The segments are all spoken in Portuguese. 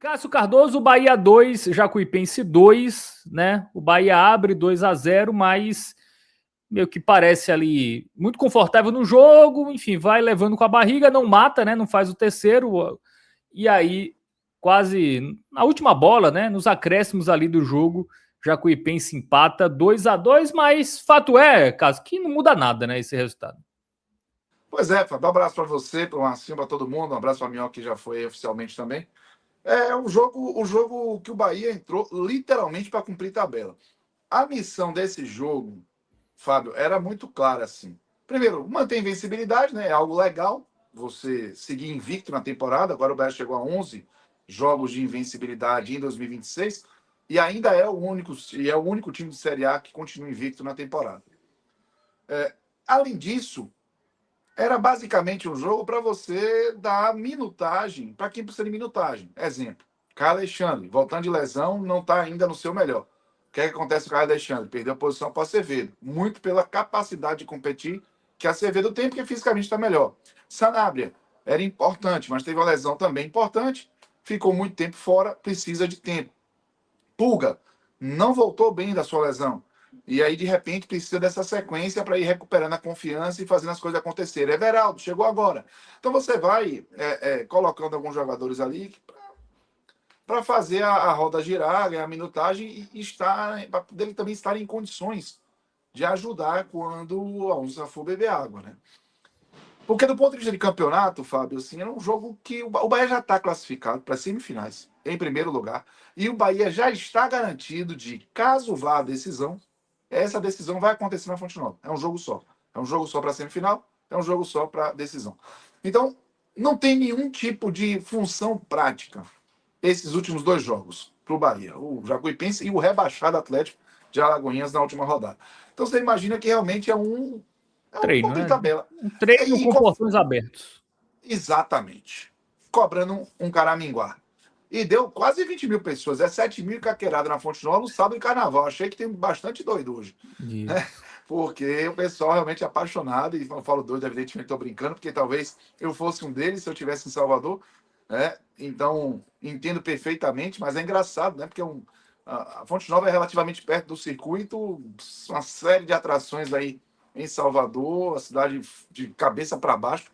Cássio Cardoso, Bahia 2, Jacuipense 2, né? O Bahia abre 2-0, mas meio que parece ali muito confortável no jogo, enfim, vai levando com a barriga, não mata, né? Não faz o terceiro, e aí quase na última bola, né? Nos acréscimos ali do jogo, Jacuipense empata 2-2, mas fato é, Cássio, que não muda nada, né? Esse resultado. Pois é, Fábio, um abraço para você, para o Marcinho, para todo mundo, um abraço para a Minhoca, que já foi oficialmente também. É o jogo que o Bahia entrou literalmente para cumprir tabela. A missão desse jogo, Fábio, era muito clara, assim. Primeiro, manter a invencibilidade, né? É algo legal, você seguir invicto na temporada. Agora o Bahia chegou a 11 jogos de invencibilidade em 2026 e ainda é o único time de Série A que continua invicto na temporada. Além disso, era basicamente um jogo para você dar minutagem para quem precisa de minutagem. Exemplo, Caio Alexandre, voltando de lesão, não está ainda no seu melhor. O que é que acontece com o Caio Alexandre? Perdeu a posição para o Acevedo, muito pela capacidade de competir que a Acevedo tem, porque fisicamente está melhor. Sanabria era importante, mas teve uma lesão também importante, ficou muito tempo fora, precisa de tempo. Pulga não voltou bem da sua lesão. E aí, de repente, precisa dessa sequência para ir recuperando a confiança e fazendo as coisas acontecerem. Everaldo, chegou agora. Então, você vai colocando alguns jogadores ali para fazer a roda girar, ganhar minutagem e para poder também estar em condições de ajudar quando a onça for beber água, né? Porque do ponto de vista de campeonato, Fábio, assim, era um jogo que o Bahia já está classificado para semifinais, em primeiro lugar. E o Bahia já está garantido de, caso vá a decisão, essa decisão vai acontecer na Fonte Nova. É um jogo só. É um jogo só para semifinal, é um jogo só para decisão. Então, não tem nenhum tipo de função prática esses últimos dois jogos para o Bahia. O Jacuipense e o rebaixado Atlético de Alagoinhas na última rodada. Então, você imagina que realmente é um Treino, cumprir né? tabela. Um treino E, com portões abertos. exatamente. Cobrando um caraminguá. E deu quase 20 mil pessoas. É 7 mil caqueiradas na Fonte Nova no sábado de carnaval. Achei que tem bastante doido hoje. Né? Isso. Porque o pessoal realmente é apaixonado. E eu falo doido, evidentemente estou brincando, porque talvez eu fosse um deles se eu estivesse em Salvador. Né? Então, entendo perfeitamente, mas é engraçado, né? Porque a Fonte Nova é relativamente perto do circuito, uma série de atrações aí em Salvador, a cidade de cabeça para baixo,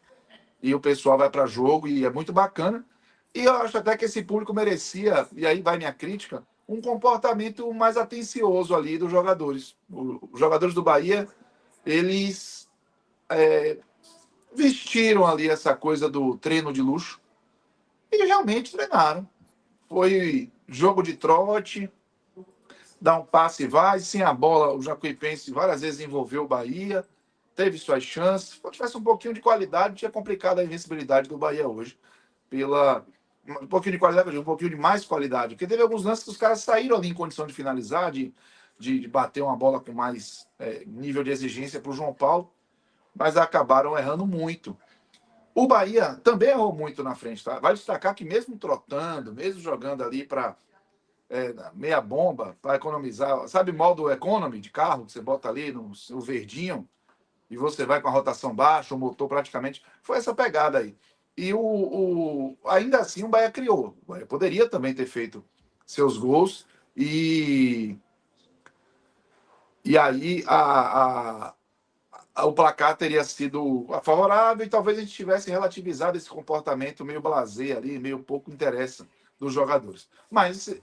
e o pessoal vai para jogo e é muito bacana. E eu acho até que esse público merecia, e aí vai minha crítica, um comportamento mais atencioso ali dos jogadores. Os jogadores do Bahia, eles vestiram ali essa coisa do treino de luxo e realmente treinaram. Foi jogo de trote, dá um passe e vai, sem a bola, o Jacuipense várias vezes envolveu o Bahia, teve suas chances. Se tivesse um pouquinho de qualidade, tinha complicado a invencibilidade do Bahia hoje. Um pouquinho de qualidade, um pouquinho de mais qualidade. Porque teve alguns lances que os caras saíram ali em condição de finalizar, de bater uma bola com mais nível de exigência para o João Paulo, mas acabaram errando muito. O Bahia também errou muito na frente, tá? Vai destacar que mesmo trotando, mesmo jogando ali para meia bomba, para economizar, sabe modo economy de carro, que você bota ali no seu verdinho, e você vai com a rotação baixa, o motor praticamente. Foi essa pegada aí. E ainda assim o Bahia criou. O Bahia poderia também ter feito seus gols. E aí o placar teria sido favorável e talvez a gente tivesse relativizado esse comportamento meio blasé ali, meio pouco interessa dos jogadores. Mas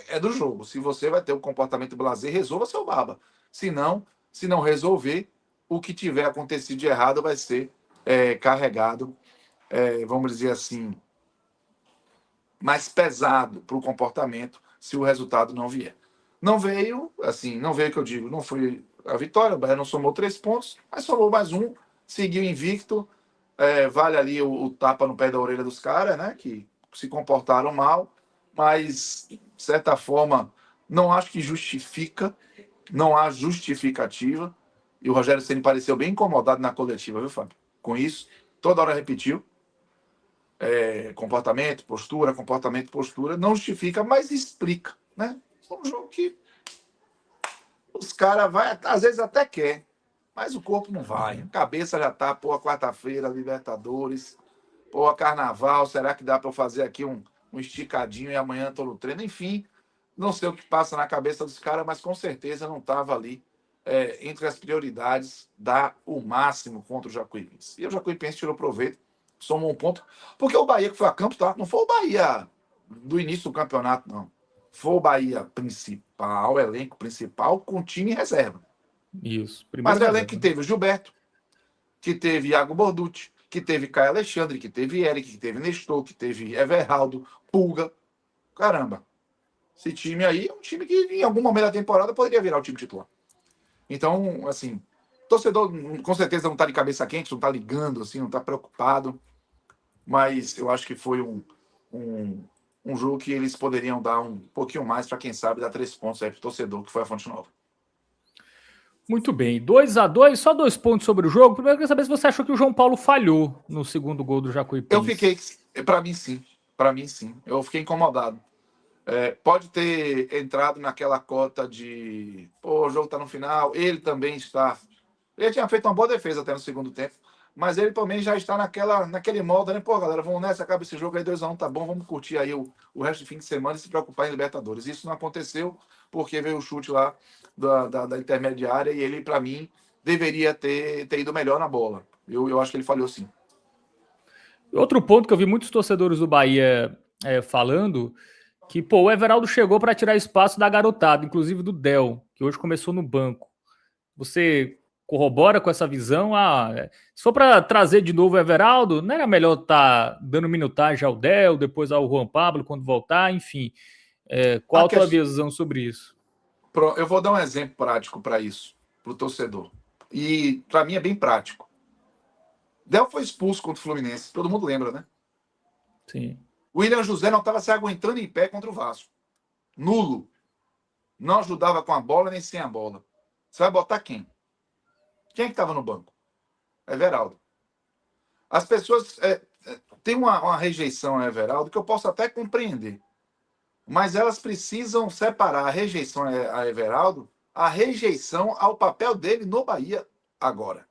é do jogo. Se você vai ter um comportamento blasé, resolva seu baba. Se não resolver, o que tiver acontecido de errado vai ser carregado, vamos dizer assim, mais pesado para o comportamento se o resultado não vier. Não veio, assim, não veio que eu digo, não foi a vitória, o Bahia não somou 3 pontos, mas somou mais um, seguiu invicto, vale ali o tapa no pé da orelha dos caras, né, que se comportaram mal, mas, de certa forma, não acho que justifica, não há justificativa, e o Rogério Ceni pareceu bem incomodado na coletiva, viu, Fábio? Com isso, toda hora repetiu, comportamento, postura, não justifica, mas explica, né? É um jogo que os caras vai, às vezes até quer, mas o corpo não vai. A cabeça já tá, pô, quarta-feira, Libertadores, pô, Carnaval, será que dá para fazer aqui um esticadinho e amanhã estou no treino. Enfim, não sei o que passa na cabeça dos caras, mas com certeza não estava ali entre as prioridades dar o máximo contra o Jacuipense. E o Jacuipense tirou proveito, somou um ponto, porque o Bahia que foi a campo, tá? Não foi o Bahia do início do campeonato, não. Foi o Bahia principal, elenco principal, com time em reserva. Isso. Mas Primeiro o reserva. elenco que teve o Gilberto, que teve Iago Borducci, que teve Caio Alexandre, que teve Eric, que teve Nestor, que teve Everaldo, Pulga. Caramba, esse time aí é um time que em algum momento da temporada poderia virar o time titular. Então, assim, torcedor com certeza não está de cabeça quente, não está ligando, assim, não está preocupado, mas eu acho que foi um jogo que eles poderiam dar um pouquinho mais para, quem sabe, dar 3 pontos aí para o torcedor, que foi a Fonte Nova. Muito bem, 2-2, só 2 pontos sobre o jogo. Primeiro, eu queria saber se você achou que o João Paulo falhou no segundo gol do Eu Jacuipense. fiquei, para mim sim, eu fiquei incomodado. Pode ter entrado naquela cota de, pô, o jogo está no final, ele também está. Ele tinha feito uma boa defesa até no segundo tempo, mas ele também já está naquele modo, né? Pô, galera, vamos nessa, acaba esse jogo aí 2-1, tá bom, vamos curtir aí o resto do fim de semana e se preocupar em Libertadores. Isso não aconteceu porque veio o chute lá da intermediária e ele, para mim, deveria ter ido melhor na bola. Eu acho que ele falhou sim. Outro ponto que eu vi muitos torcedores do Bahia falando, que pô, o Everaldo chegou para tirar espaço da garotada, inclusive do Del, que hoje começou no banco. Você corrobora com essa visão? Se for para trazer de novo o Everaldo, não era melhor estar dando minutagem ao Del, depois ao Juan Pablo quando voltar, enfim. Qual a tua visão sobre isso? Eu vou dar um exemplo prático para isso, para o torcedor. E para mim é bem prático. Del foi expulso contra o Fluminense, todo mundo lembra, né? Sim. O William José não estava se aguentando em pé contra o Vasco. Nulo. Não ajudava com a bola nem sem a bola. Você vai botar quem? Quem é que estava no banco? Everaldo. As pessoas têm uma rejeição a Everaldo que eu posso até compreender. Mas elas precisam separar a rejeição a Everaldo, a rejeição ao papel dele no Bahia agora.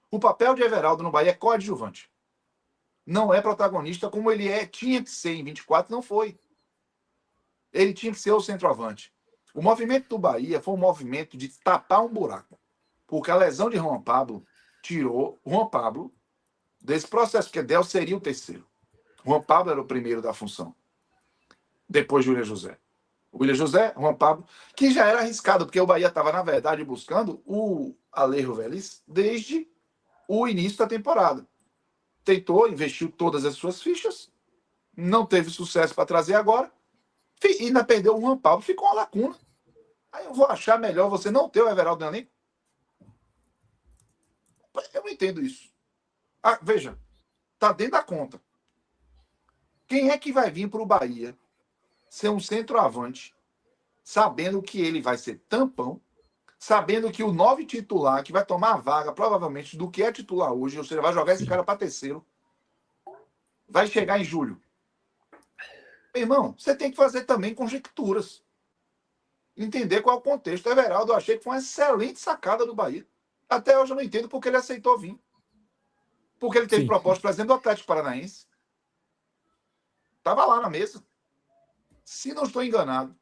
O papel de Everaldo no Bahia é coadjuvante. Não é protagonista como ele tinha que ser em 24, não foi. Ele tinha que ser o centroavante. O movimento do Bahia foi um movimento de tapar um buraco. Porque a lesão de Juan Pablo tirou Juan Pablo desse processo, porque Del seria o terceiro. Juan Pablo era o primeiro da função. Depois de William José. O William José, Juan Pablo, que já era arriscado, porque o Bahia estava, na verdade, buscando o Alejo Vélez desde o início da temporada. Tentou, investiu todas as suas fichas, não teve sucesso para trazer agora, e ainda perdeu o Juan Pablo, ficou uma lacuna. Aí eu vou achar melhor você não ter o Everaldo no elenco? Eu não entendo isso. Veja, tá dentro da conta. Quem é que vai vir para o Bahia ser um centroavante, sabendo que ele vai ser tampão, sabendo que o 9 titular, que vai tomar a vaga, provavelmente, do que é titular hoje, ou seja, vai jogar esse cara para terceiro, vai chegar em julho. Meu irmão, você tem que fazer também conjecturas. Entender qual é o contexto. O Everaldo, eu achei que foi uma excelente sacada do Bahia. Até hoje eu não entendo porque ele aceitou vir. Porque ele teve proposta, por exemplo, do Atlético Paranaense. Estava lá na mesa. Se não estou enganado,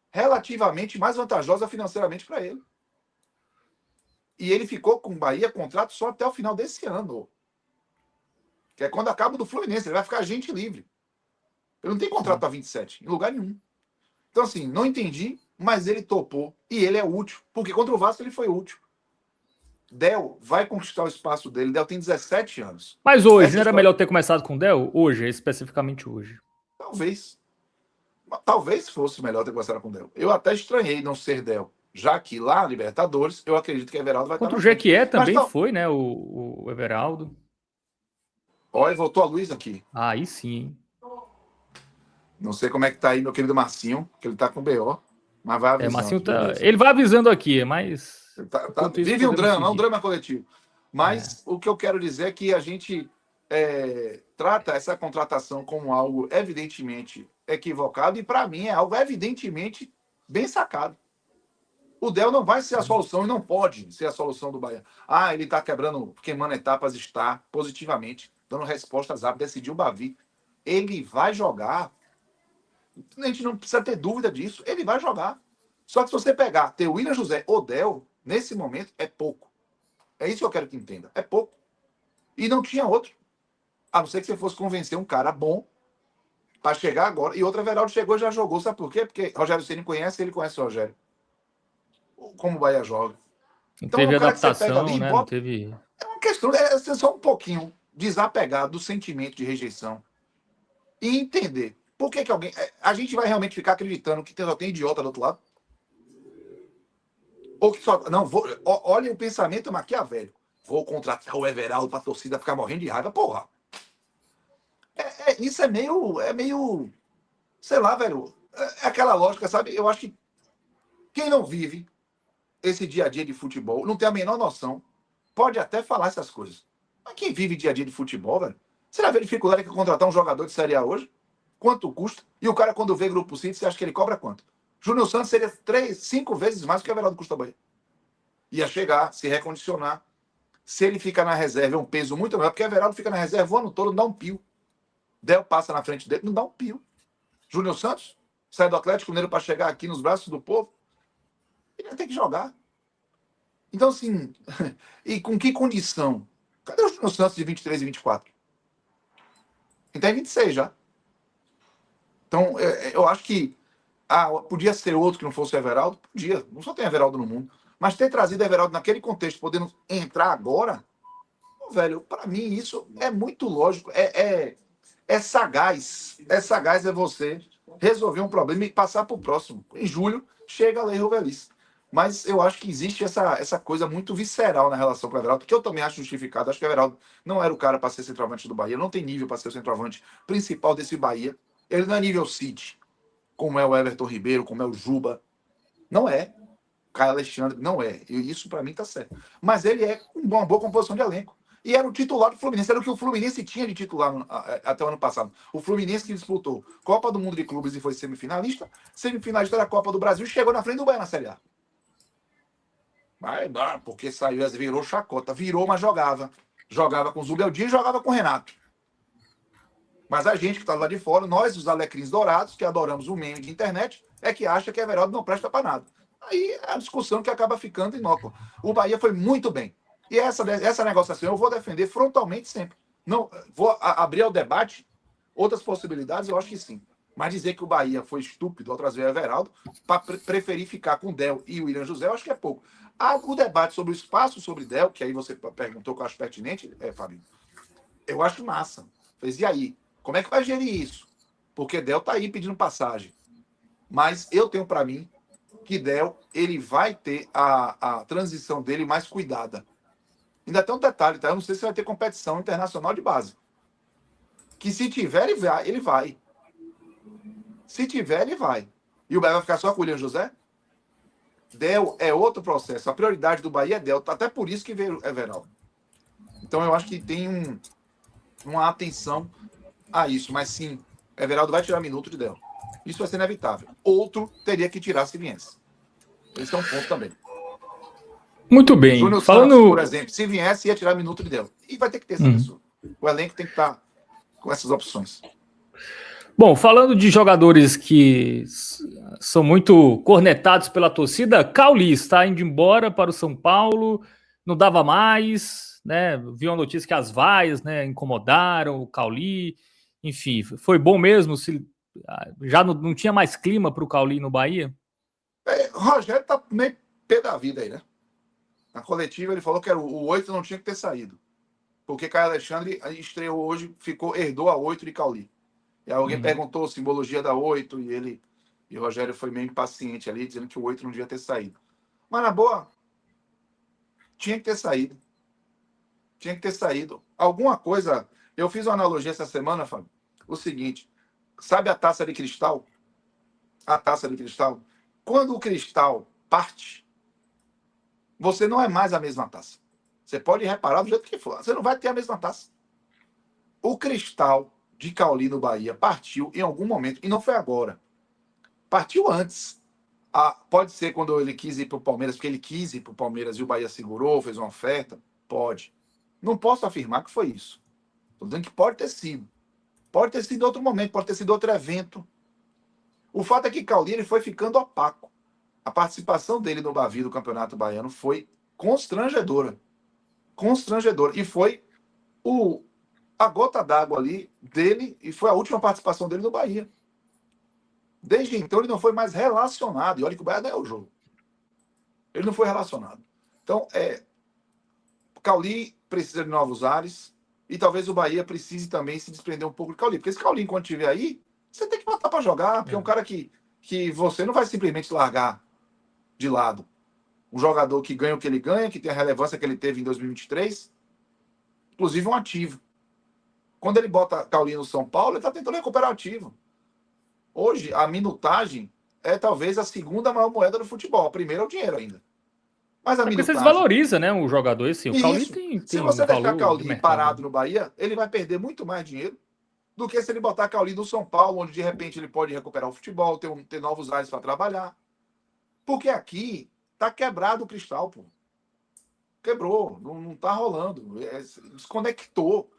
relativamente mais vantajosa financeiramente para ele. E ele ficou com o Bahia contrato só até o final desse ano. Que é quando acaba do Fluminense. Ele vai ficar agente livre. Ele não tem contrato para 27, em lugar nenhum. Então, assim, não entendi, mas ele topou. E ele é útil. Porque contra o Vasco ele foi útil. Del vai conquistar o espaço dele. Del tem 17 anos. Mas hoje, não era melhor ter começado com o Del? Hoje, especificamente hoje. Talvez fosse melhor ter começado com o Del. Eu até estranhei não ser Del. Já que lá, Libertadores, eu acredito que Everaldo vai contra estar na frente. Contra o Jequié também Mas, foi, né? O Everaldo. Olha, voltou a luz aqui. Aí sim. Não sei como é que tá aí, meu querido Marcinho, que ele tá com BO, mas vai avisando. Marcinho ele vai avisando aqui, mas... Vive um drama coletivo. Mas o que eu quero dizer é que a gente trata essa contratação como algo evidentemente equivocado e, para mim, é algo evidentemente bem sacado. O Del não vai ser a solução e não pode ser a solução do Bahia. Ele está queimando etapas, está positivamente, dando respostas rápidas, decidiu o Bavi. Ele vai jogar A gente não precisa ter dúvida disso. Ele vai jogar. Só que se você pegar, ter o William José ou Del, nesse momento, é pouco. É isso que eu quero que entenda. É pouco. E não tinha outro. A não ser que você fosse convencer um cara bom para chegar agora. E outro Everaldo chegou e já jogou. Sabe por quê? Porque Rogério Ceni conhece, ele conhece o Rogério. Como o Bahia joga. Não Então é um teve cara que você pega adaptação, ali e né? Não bota. teve. É uma questão, é ser só um pouquinho desapegado do sentimento de rejeição e entender por que alguém. A gente vai realmente ficar acreditando que só tem idiota do outro lado? Ou que só. Não, olha o pensamento maquiavélico. Vou contratar o Everaldo para a torcida ficar morrendo de raiva. Porra. Isso é meio. É meio. Sei lá, velho. É aquela lógica, sabe? Eu acho que quem não vive esse dia a dia de futebol, não tem a menor noção, pode até falar essas coisas. Mas quem vive dia a dia de futebol, velho, você já vê a dificuldade que é contratar um jogador de Série A hoje? Quanto custa? E o cara, quando vê Grupo City, você acha que ele cobra quanto? Júnior Santos seria 3, 5 vezes mais do que o Everaldo Custa Bahia. Ia chegar, se recondicionar. Se ele fica na reserva, é um peso muito maior, porque o Everaldo fica na reserva o ano todo, não dá um pio. Del passa na frente dele, não dá um pio. Júnior Santos sai do Atlético Mineiro para chegar aqui nos braços do povo, ele vai ter que jogar. Então, assim, e com que condição? Cadê o Júnior Santos de 23 e 24? Ele está em 26 já. Então, eu acho que podia ser outro que não fosse o Everaldo? Podia. Não só tem Everaldo no mundo. Mas ter trazido Everaldo naquele contexto, podendo entrar agora, velho, para mim isso é muito lógico. É sagaz. É sagaz você resolver um problema e passar para o próximo. Em julho, chega a Lei Rovelice. Mas eu acho que existe essa coisa muito visceral na relação com o Everaldo, que eu também acho justificado. Acho que o Everaldo não era o cara para ser centroavante do Bahia. Não tem nível para ser o centroavante principal desse Bahia. Ele não é nível City, como é o Everton Ribeiro, como é o Juba. Não é. Caio Alexandre, não é. E isso para mim tá certo. Mas ele é uma boa composição de elenco. E era o titular do Fluminense, era o que o Fluminense tinha de titular até o ano passado. O Fluminense que disputou Copa do Mundo de Clubes e foi semifinalista, semifinalista da Copa do Brasil e chegou na frente do Bahia na Série A. Mas, porque saiu, virou chacota. Virou, mas jogava. Jogava com o Zubeldia e jogava com o Renato. Mas a gente que está lá de fora, nós, os alecrins dourados, que adoramos o meme de internet, é que acha que Everaldo não presta para nada. Aí é a discussão que acaba ficando inócua. O Bahia foi muito bem. E essa negociação eu vou defender frontalmente sempre. Não vou abrir ao debate outras possibilidades, eu acho que sim. Mas dizer que o Bahia foi estúpido ao trazer o Everaldo para preferir ficar com o Del e o William José, eu acho que é pouco. O debate sobre o espaço sobre Del, que aí você perguntou que eu acho pertinente, Fabinho, eu acho massa. Fez, e aí? Como é que vai gerir isso? Porque Del tá aí pedindo passagem. Mas eu tenho para mim que Del, ele vai ter a transição dele mais cuidada. Ainda tem um detalhe, tá? Eu não sei se vai ter competição internacional de base. Que se tiver, ele vai. Se tiver, ele vai. E o Bahia vai ficar só com o William José? Del é outro processo. A prioridade do Bahia é Del. Até por isso que veio Everaldo. Então eu acho que tem uma atenção a isso. Mas sim, Everaldo vai tirar minuto de Del. Isso vai ser inevitável. Outro teria que tirar se viesse. Esse é um ponto também. Muito bem. Júnior Santos, por exemplo, se viesse, ia tirar minuto de Del. E vai ter que ter essa pessoa. O elenco tem que estar com essas opções. Bom, falando de jogadores que são muito cornetados pela torcida, Cauli está indo embora para o São Paulo, não dava mais, né? Vi uma notícia que as vaias, né, incomodaram o Cauli, enfim, foi bom mesmo, já não tinha mais clima para o Cauli no Bahia? O Rogério tá meio pé da vida aí, né? Na coletiva ele falou que o 8 não tinha que ter saído. Porque Caio Alexandre estreou hoje, herdou a 8 de Cauli. E alguém perguntou a simbologia da 8 e o Rogério foi meio impaciente ali, dizendo que o 8 não devia ter saído. Mas na boa, tinha que ter saído. Tinha que ter saído. Alguma coisa. Eu fiz uma analogia essa semana, Fábio. O seguinte: sabe a taça de cristal? A taça de cristal. Quando o cristal parte, você não é mais a mesma taça. Você pode reparar do jeito que for. Você não vai ter a mesma taça. O cristal de Cauli no Bahia partiu em algum momento, e não foi agora. Partiu antes. Pode ser quando ele quis ir para o Palmeiras, porque ele quis ir para o Palmeiras e o Bahia segurou, fez uma oferta. Pode. Não posso afirmar que foi isso. Estou dizendo que pode ter sido. Pode ter sido outro momento, pode ter sido outro evento. O fato é que Cauli ele foi ficando opaco. A participação dele no Bavi do Campeonato Baiano foi constrangedora. Constrangedora. E foi a gota d'água ali dele, e foi a última participação dele no Bahia. Desde então ele não foi mais relacionado. E olha que o Bahia ganhou o jogo. Ele não foi relacionado. Então, Cauli precisa de novos ares. E talvez o Bahia precise também se desprender um pouco de Cauli. Porque esse Cauli, enquanto estiver aí, você tem que botar para jogar. Porque é um cara que você não vai simplesmente largar de lado. Um jogador que ganha o que ele ganha, que tem a relevância que ele teve em 2023. Inclusive um ativo. Quando ele bota Cauli no São Paulo, ele está tentando recuperar o ativo. Hoje, a minutagem é talvez a segunda maior moeda do futebol. A primeira é o dinheiro ainda. Mas a É porque você minutagem. desvaloriza, né, o jogador. Assim, o E Cauli isso, tem, se tem você deixar valor de Cauli mercado. parado no Bahia, ele vai perder muito mais dinheiro do que se ele botar Cauli no São Paulo, onde de repente ele pode recuperar o futebol, ter novos ares para trabalhar. Porque aqui tá quebrado o cristal, pô. Quebrou, não tá rolando. Desconectou.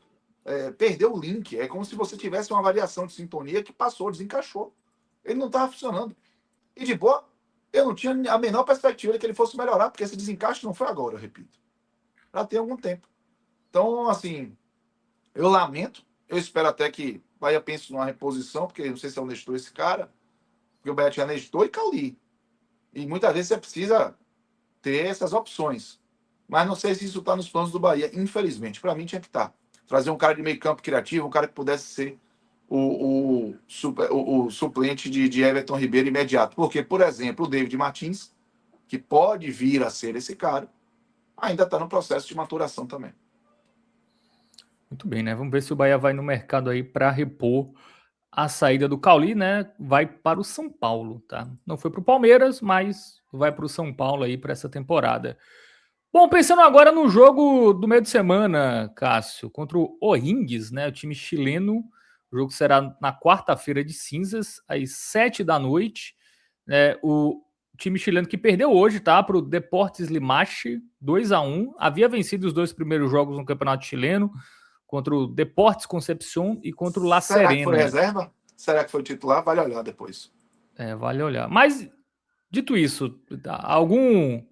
Perdeu o link. É como se você tivesse uma variação de sintonia que passou, desencaixou. Ele não estava funcionando. E de boa, eu não tinha a menor perspectiva de que ele fosse melhorar, porque esse desencaixe não foi agora, eu repito. Já tem algum tempo. Então, assim, eu lamento. Eu espero até que o Bahia pense numa reposição, porque não sei se é o Nestor esse cara, porque o Bahia tinha Nestor e Cauli. E muitas vezes você precisa ter essas opções. Mas não sei se isso está nos planos do Bahia, infelizmente. Para mim tinha que estar. Trazer um cara de meio campo criativo, um cara que pudesse ser o suplente de Everton Ribeiro imediato. Porque, por exemplo, o David Martins, que pode vir a ser esse cara, ainda está no processo de maturação também. Muito bem, né? Vamos ver se o Bahia vai no mercado aí para repor a saída do Cauli, né? Vai para o São Paulo, tá? Não foi para o Palmeiras, mas vai para o São Paulo aí para essa temporada. Bom, pensando agora no jogo do meio de semana, Cássio, contra o O'Higgins, né? O time chileno. O jogo será na quarta-feira de cinzas, às 7 da noite. O time chileno que perdeu hoje, tá? Para o Deportes Limache, 2-1. Havia vencido os dois primeiros jogos no Campeonato Chileno, contra o Deportes Concepción e contra o La Será que foi Serena. reserva? Será que foi titular? Vale olhar depois. Vale olhar. Mas, dito isso, dá algum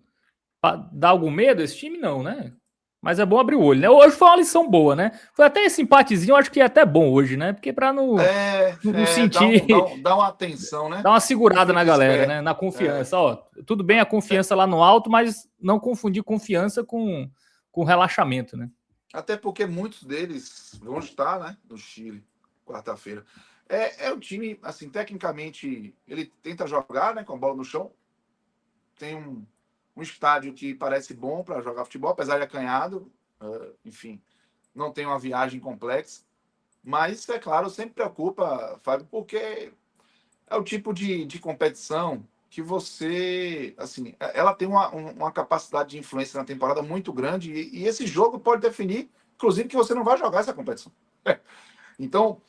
medo esse time? Não, né? Mas é bom abrir o olho, né? Hoje foi uma lição boa, né? Foi até esse empatezinho, eu acho que é até bom hoje, né? Porque para não sentir, dá uma atenção, né? dá uma segurada Não na fica galera, esperto. né? Na confiança. Ó, tudo bem a confiança lá no alto, mas não confundir confiança com relaxamento, né? Até porque muitos deles vão estar, né, no Chile, quarta-feira. É um time, assim, tecnicamente, ele tenta jogar, né, com a bola no chão. Tem um estádio que parece bom para jogar futebol, apesar de acanhado. Enfim, não tem uma viagem complexa. Mas, é claro, sempre preocupa, Fábio, porque é o tipo de competição que você, assim, ela tem uma capacidade de influência na temporada muito grande e esse jogo pode definir, inclusive, que você não vai jogar essa competição. Então,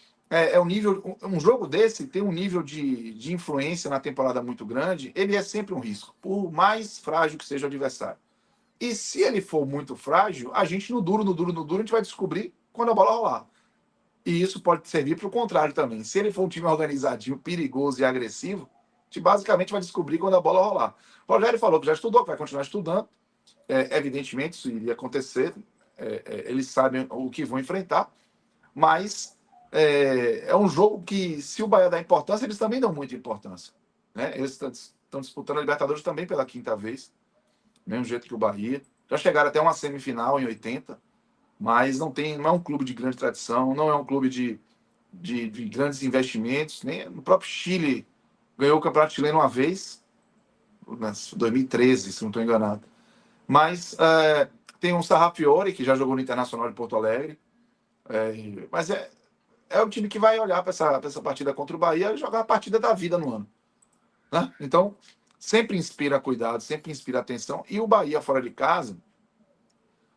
um nível, um jogo desse tem um nível de influência na temporada muito grande, ele é sempre um risco, por mais frágil que seja o adversário. E se ele for muito frágil, a gente no duro, a gente vai descobrir quando a bola rolar. E isso pode servir para o contrário também. Se ele for um time organizadinho, perigoso e agressivo, a gente basicamente vai descobrir quando a bola rolar. O Rogério falou que já estudou, que vai continuar estudando. Evidentemente, isso iria acontecer. Eles sabem o que vão enfrentar. Mas é um jogo que, se o Bahia dá importância, eles também dão muita importância. Né? Eles estão disputando a Libertadores também pela quinta vez. Do mesmo jeito que o Bahia. Já chegaram até uma semifinal em 80. Mas não é um clube de grande tradição, não é um clube de grandes investimentos. Nem no próprio Chile ganhou o Campeonato Chileno uma vez, em 2013, se não estou enganado. Mas tem um Sarrafiore, que já jogou no Internacional de Porto Alegre. Mas é um time que vai olhar para essa partida contra o Bahia e jogar a partida da vida no ano. Né? Então, sempre inspira cuidado, sempre inspira atenção. E o Bahia fora de casa,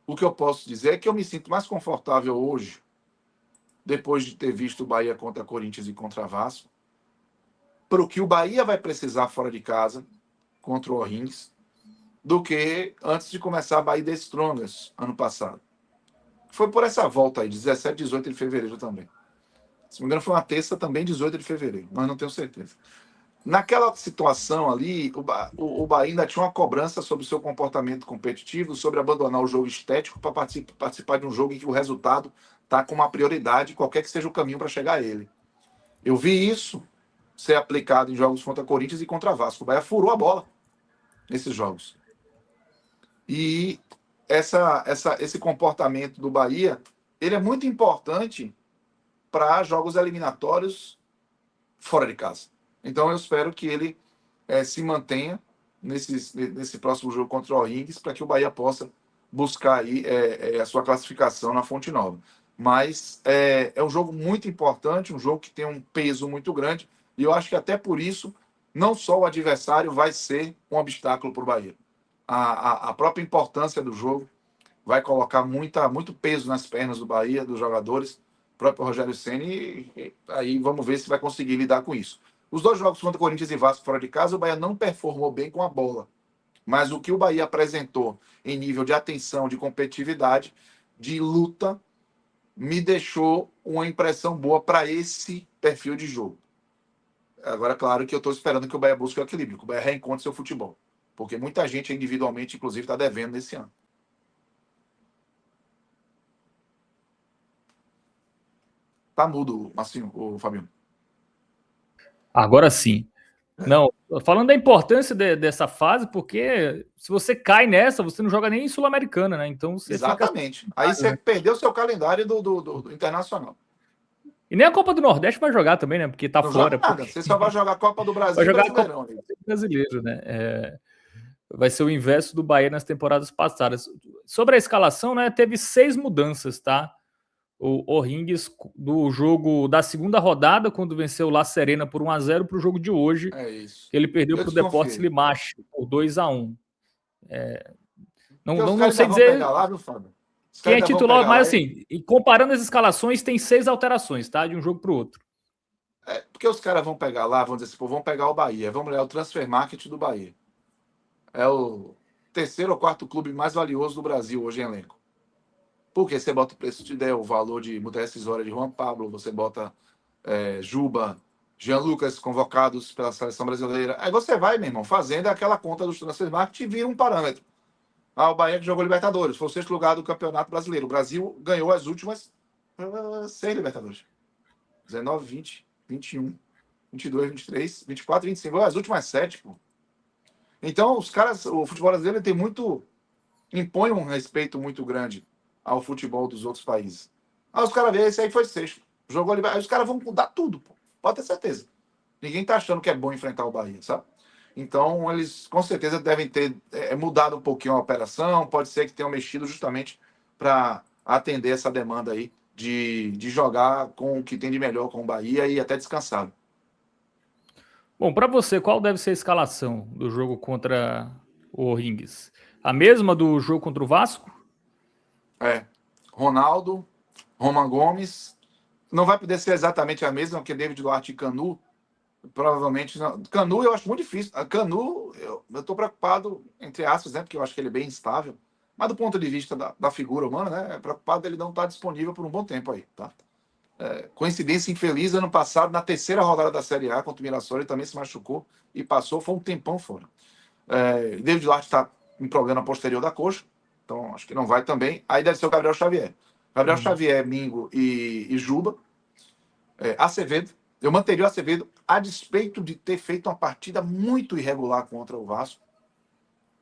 o que eu posso dizer é que eu me sinto mais confortável hoje, depois de ter visto o Bahia contra Corinthians e contra Vasco, para o que o Bahia vai precisar fora de casa, contra o O'Higgins, do que antes de começar a Bahia The Strongest, ano passado. Foi por essa volta aí, 17, 18 de fevereiro também. Se não me engano, foi uma terça também, 18 de fevereiro, mas não tenho certeza. naquela situação ali, o Bahia ainda tinha uma cobrança sobre o seu comportamento competitivo, sobre abandonar o jogo estético para participar de um jogo em que o resultado está com uma prioridade, qualquer que seja o caminho para chegar a ele. Eu vi isso ser aplicado em jogos contra Corinthians e contra Vasco. O Bahia furou a bola nesses jogos. E esse comportamento do Bahia, ele é muito importante para jogos eliminatórios fora de casa. Então eu espero que ele se mantenha nesse próximo jogo contra o O'Higgins para que o Bahia possa buscar aí a sua classificação na Fonte Nova. Mas é um jogo muito importante, um jogo que tem um peso muito grande, e eu acho que até por isso, não só o adversário vai ser um obstáculo para o Bahia. A própria importância do jogo vai colocar muito peso nas pernas do Bahia, dos jogadores, o próprio Rogério Ceni, e aí vamos ver se vai conseguir lidar com isso. Os dois jogos contra Corinthians e Vasco fora de casa, o Bahia não performou bem com a bola. Mas o que o Bahia apresentou em nível de atenção, de competitividade, de luta, me deixou uma impressão boa para esse perfil de jogo. Agora, claro que eu estou esperando que o Bahia busque o equilíbrio, que o Bahia reencontre seu futebol. Porque muita gente individualmente, inclusive, está devendo nesse ano. Tá mudo, assim, o Fabinho. Agora sim. Não, falando da importância dessa fase, porque se você cai nessa, você não joga nem em Sul-Americana, né? Então você Exatamente. fica... Aí você perdeu o seu calendário do Internacional. E nem a Copa do Nordeste vai jogar também, né? Porque tá não fora. Joga nada. Você só vai jogar a Copa do Brasil vai e jogar Brasileirão. a Copa Brasileiro, né? Vai ser o inverso do Bahia nas temporadas passadas. Sobre a escalação, né? Teve 6 mudanças, tá? O O'Higgins do jogo da segunda rodada, quando venceu o La Serena por 1-0, para o jogo de hoje, É isso. que ele perdeu para o Deportes desconfiei. Limache por 2-1. Não sei vão dizer pegar lá, viu, Fábio? quem é titular, mas assim, e comparando as escalações, tem 6 alterações, tá? De um jogo para o outro. Porque os caras vão pegar lá, vão dizer assim, pô, vão pegar o Bahia, vamos olhar o transfer market do Bahia. É o terceiro ou quarto clube mais valioso do Brasil hoje em elenco. Porque você bota o preço de der, o valor de muita rescisória de Juan Pablo, você bota Juba, Jean Lucas convocados pela seleção brasileira. Aí você vai, meu irmão, fazendo aquela conta dos transfer market e vira um parâmetro. O Bahia que jogou Libertadores, foi o sexto lugar do Campeonato Brasileiro. O Brasil ganhou as últimas 6 Libertadores. 19, 20, 21, 22, 23, 24, 25. As últimas 7, pô. Então, os caras, o futebol brasileiro tem impõe um respeito muito grande ao futebol dos outros países. Aí os caras veem, esse aí foi sexto. Jogou ali, aí os caras vão mudar tudo, pô. Pode ter certeza. Ninguém tá achando que é bom enfrentar o Bahia, sabe? Então, eles com certeza devem ter mudado um pouquinho a operação, pode ser que tenham mexido justamente para atender essa demanda aí de jogar com o que tem de melhor com o Bahia e até descansado. Bom, para você, qual deve ser a escalação do jogo contra o O'Higgins? A mesma do jogo contra o Vasco? Ronaldo, Roman Gomes. Não vai poder ser exatamente a mesma, porque David Duarte e Canu, provavelmente não. Canu eu acho muito difícil. Canu, eu estou preocupado, entre aspas, né, porque eu acho que ele é bem instável. Mas do ponto de vista da figura humana, né, é preocupado dele não estar disponível por um bom tempo aí, tá? Coincidência infeliz, ano passado, na terceira rodada da Série A contra o Mirassol, ele também se machucou e passou, foi um tempão fora. David Duarte está em problema posterior da coxa, então acho que não vai também. Aí deve ser o Gabriel Xavier. Gabriel Xavier, Mingo e Juba. Acevedo. Eu manteria o Acevedo a despeito de ter feito uma partida muito irregular contra o Vasco.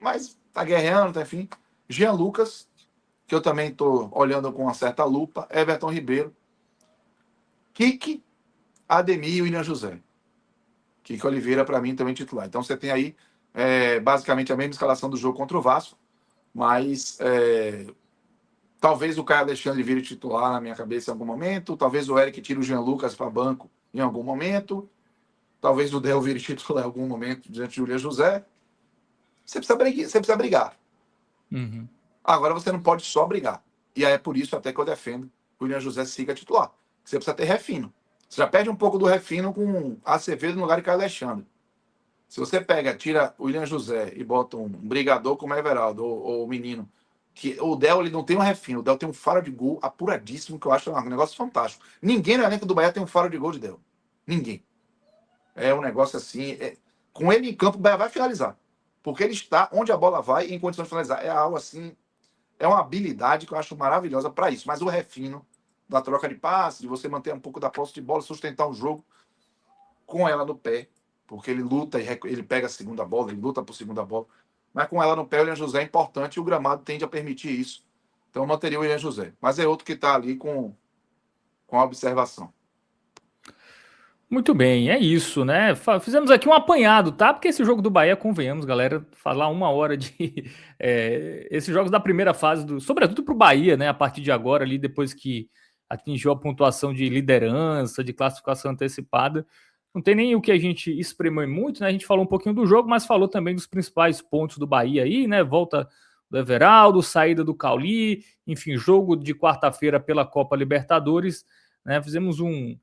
Mas tá guerreando, tá, enfim. Jean Lucas, que eu também estou olhando com uma certa lupa. Everton Ribeiro. Kiki, Ademir e William José. Kiki Oliveira, para mim, também titular. Então você tem aí basicamente a mesma escalação do jogo contra o Vasco, mas talvez o Caio Alexandre vire titular na minha cabeça em algum momento, talvez o Eric tire o Jean Lucas para banco em algum momento, talvez o Del vire titular em algum momento diante de William José. Você precisa brigar. Uhum. Agora você não pode só brigar. E aí é por isso até que eu defendo que o William José siga titular. Você precisa ter refino. Você já perde um pouco do refino com Acevedo no lugar de Caio Alexandre. Se você tira o William José e bota um brigador como Everaldo ou o menino, que o Del ele não tem um refino, o Del tem um faro de gol apuradíssimo, que eu acho um negócio fantástico. Ninguém no elenco do Bahia tem um faro de gol de Del. Ninguém. É um negócio assim. Com ele em campo, o Bahia vai finalizar. Porque ele está onde a bola vai em condições de finalizar. É algo assim. É uma habilidade que eu acho maravilhosa para isso. Mas o refino da troca de passe, de você manter um pouco da posse de bola, sustentar o jogo com ela no pé. Porque ele luta e ele pega a segunda bola, ele luta por segunda bola. Mas com ela no pé, o William José é importante e o gramado tende a permitir isso. Então eu manteria o William José. Mas é outro que está ali com a observação. Muito bem, é isso, né? Fizemos aqui um apanhado, tá? Porque esse jogo do Bahia, convenhamos, galera, falar 1 hora de esses jogos da primeira fase, sobretudo para o Bahia, né? A partir de agora, ali, depois que atingiu a pontuação de liderança, de classificação antecipada, não tem nem o que a gente espremeu muito, né? A gente falou um pouquinho do jogo, mas falou também dos principais pontos do Bahia aí, né? Volta do Everaldo, saída do Cauli, enfim, jogo de quarta-feira pela Copa Libertadores, né? Fizemos um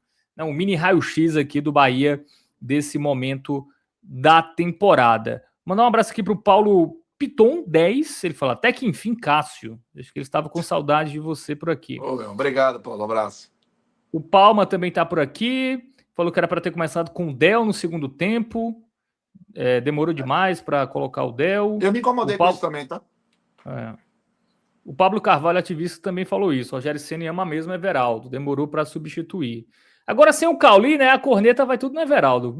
mini raio-x aqui do Bahia desse momento da temporada. Mandar um abraço aqui para o Paulo Piton 10, ele fala, até que enfim, Cássio. Acho que ele estava com saudade de você por aqui. Obrigado, Paulo, abraço. O Palma também está por aqui, falou que era para ter começado com o Del no segundo tempo, demorou demais para colocar o Del. Eu me incomodei com isso também, tá? O Pablo Carvalho, ativista, também falou isso. O Rogério Ceni ama mesmo Everaldo, demorou para substituir. Agora, sem o Cauli, né? A corneta vai tudo no Everaldo.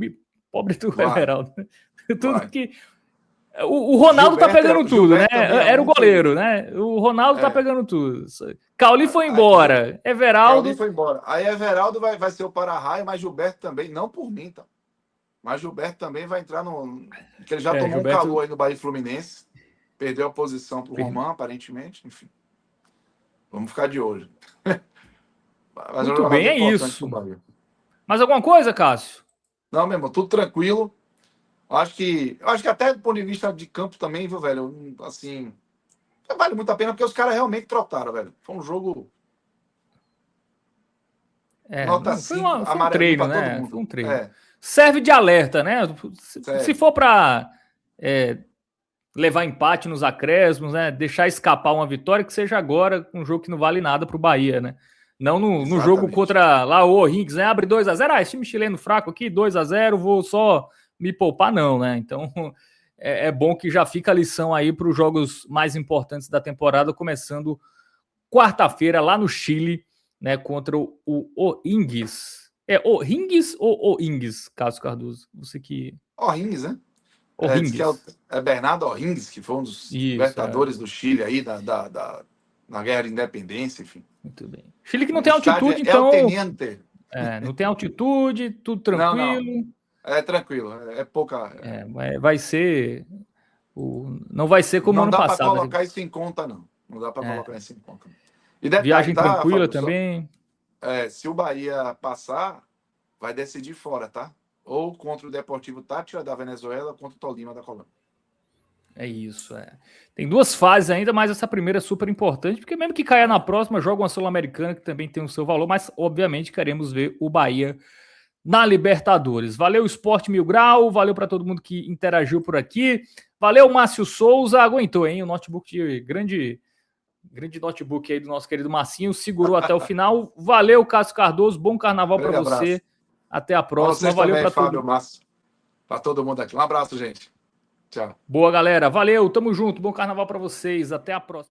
Pobre do Everaldo. Tudo que. O Ronaldo tá pegando tudo, né? Era o goleiro, né? O Ronaldo tá pegando tudo. Cauli foi embora. Everaldo. Cauli foi embora. Aí Everaldo vai ser o para-raio, mas Gilberto também, não por mim, tá? Mas Gilberto também vai entrar no. Que ele já tomou Gilberto... um calor aí no Bahia Fluminense. Perdeu a posição pro Román, aparentemente. Enfim. Vamos ficar de olho. Mas muito bem, é isso. Mais alguma coisa, Cássio? Não, meu irmão, tudo tranquilo. Acho que até do ponto de vista de campo também, viu, velho? Assim, vale muito a pena, porque os caras realmente trocaram, velho. Foi um jogo... Nota 5, foi um treino, né? Foi um treino. Serve de alerta, né? Se for para levar empate nos acréscimos, né? Deixar escapar uma vitória, que seja agora um jogo que não vale nada para o Bahia, né? Não no jogo contra lá o O'Higgins, né? Abre 2-0. Esse time chileno fraco aqui, 2-0, vou só me poupar, não, né? Então é bom que já fica a lição aí para os jogos mais importantes da temporada, começando quarta-feira lá no Chile, né? Contra o O'Higgins. É O'Higgins ou O'Higgins, Cássio Cardoso? Você que. O'Higgins, né? É Bernardo O'Higgins, que foi um dos libertadores do Chile aí, na Guerra de Independência, enfim. Muito bem. Chile que não tem altitude, então. Não tem altitude, tudo tranquilo. Não. É tranquilo, é pouca. Vai ser. Não vai ser como ano passado. Não dá para colocar isso em conta, não. Não dá para colocar isso em conta. E detalhe, viagem tranquila também. Se o Bahia passar, vai decidir fora, tá? Ou contra o Deportivo Táchira da Venezuela, ou contra o Tolima da Colômbia. É isso, Tem 2 fases ainda, mas essa primeira é super importante, porque mesmo que caia na próxima, joga uma Sul-Americana que também tem o seu valor, mas obviamente queremos ver o Bahia na Libertadores. Valeu, Esporte Mil Grau, valeu para todo mundo que interagiu por aqui, valeu, Márcio Souza, aguentou, hein? O notebook grande notebook aí do nosso querido Marcinho, segurou até o final. Valeu, Cássio Cardoso, bom carnaval para você. Até a próxima. Valeu para todo mundo. Para todo mundo aqui. Um abraço, gente. Tchau. Boa, galera. Valeu, tamo junto. Bom carnaval para vocês. Até a próxima.